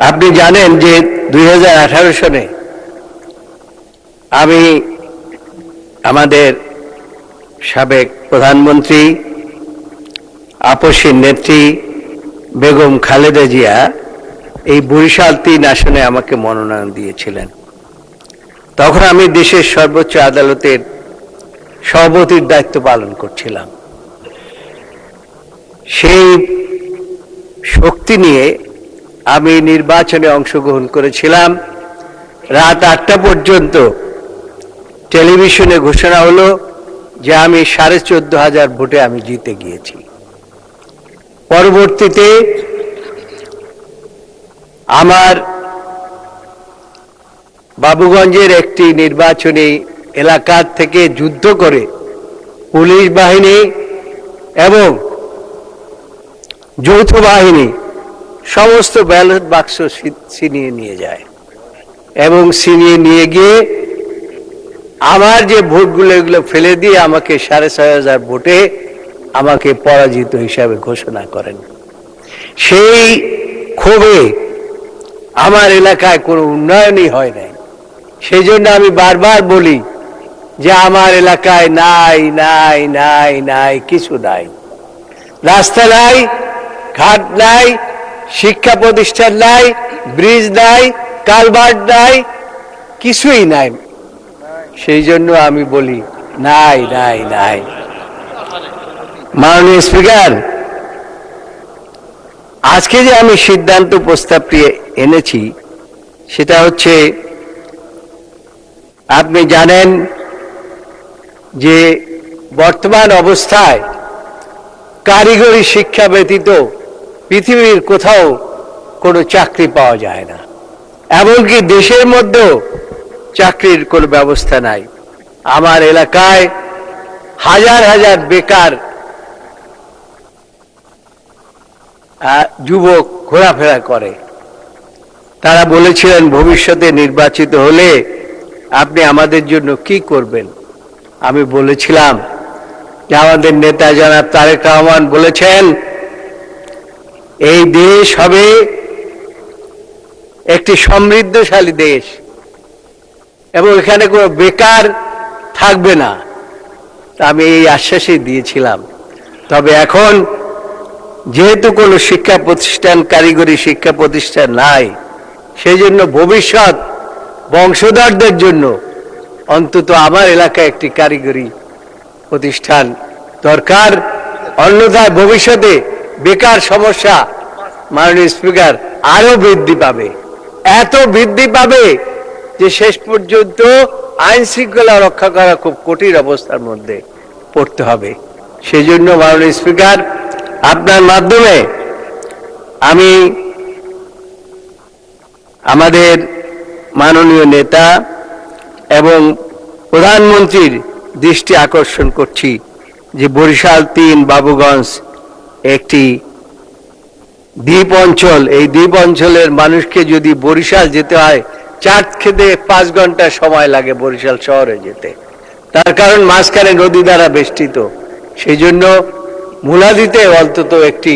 আপনি জানেন যে 2018 সনে আমি আমাদের সাবেক প্রধানমন্ত্রী আপসীর নেত্রী বেগম খালেদা জিয়া এই বরিশাল 3 আসনে আমাকে মনোনয়ন দিয়েছিলেন। তখন আমি দেশের সর্বোচ্চ আদালতের সভাপতির দায়িত্ব পালন করছিলাম। সেই শক্তি নিয়ে আমি নির্বাচনে অংশগ্রহণ করেছিলাম। রাত 8টা পর্যন্ত টেলিভিশনে ঘোষণা হলো যে আমি 14,500 ভোটে আমি জিতে গিয়েছি। পরবর্তীতে আমার বাবুগঞ্জের একটি নির্বাচনী এলাকার থেকে যুদ্ধ করে পুলিশ বাহিনী এবং যৌথ বাহিনী সমস্ত ব্যালট বাক্স ছিনিয়ে নিয়ে যায় এবং ছিনিয়ে নিয়ে গিয়ে আমার যে ভোটগুলো এগুলো ফেলে দিয়ে আমাকে 6,500 ভোটে আমাকে পরাজিত হিসাবে ঘোষণা করেন। সেই ক্ষোভে আমার এলাকায় কোনো উন্নয়নই হয় নাই। সেই জন্য আমি বারবার বলি যে আমার এলাকায় নাই নাই নাই নাই কিছু নাই, রাস্তা নাই, ঘাট নাই, শিক্ষা প্রতিষ্ঠান নাই, ব্রিজ নাই, কালভার্ট নাই, কিছুই নাই। সেই জন্য আমি বলি নাই নাই নাই। মাননীয় স্পিকার, আজকে যে আমি সিদ্ধান্ত প্রস্তাবটি এনেছি সেটা হচ্ছে, আপনি জানেন যে বর্তমান অবস্থায় কারিগরি শিক্ষা ব্যতীত পৃথিবীর কোথাও কোনো চাকরি পাওয়া যায় না, এমনকি দেশের মধ্যেও চাকরির কোনো ব্যবস্থা নাই। আমার এলাকায় হাজার হাজার বেকার যুবক ঘোরাফেরা করে। তারা বলেছিলেন ভবিষ্যতে নির্বাচিত হলে আপনি আমাদের জন্য কি করবেন। আমি বলেছিলাম যে আমাদের নেতা জনাব তারেক রহমান বলেছেন এই দেশ হবে একটি সমৃদ্ধশালী দেশ এবং এখানে কোনো বেকার থাকবে না। আমি এই আশ্বাসই দিয়েছিলাম। তবে এখন যেহেতু কোনো শিক্ষা প্রতিষ্ঠান, কারিগরি শিক্ষা প্রতিষ্ঠান নাই, সেই জন্য ভবিষ্যৎ বংশধরদের জন্য অন্তত আমার এলাকায় একটি কারিগরি প্রতিষ্ঠান দরকার। অন্যথায় ভবিষ্যতে বেকার সমস্যা মাননীয় স্পিকার আরো বৃদ্ধি পাবে, এত বৃদ্ধি পাবে যে শেষ পর্যন্ত আইন শৃঙ্খলা রক্ষা করা খুব কঠিন অবস্থার মধ্যে পড়তে হবে। সেই জন্য মাননীয় স্পিকার, আপনার মাধ্যমে আমি আমাদের মাননীয় নেতা এবং প্রধানমন্ত্রীর দৃষ্টি আকর্ষণ করছি যে বরিশাল 3 বাবুগঞ্জ একটি দ্বীপ অঞ্চল। এই দ্বীপ অঞ্চলের মানুষকে যদি বরিশাল যেতে হয় 4 থেকে 5 ঘন্টা সময় লাগে বরিশাল শহরে যেতে, তার কারণ মাঝখানে নদী দ্বারা বেষ্টিত। সেই জন্য মুলাদিতে অন্তত একটি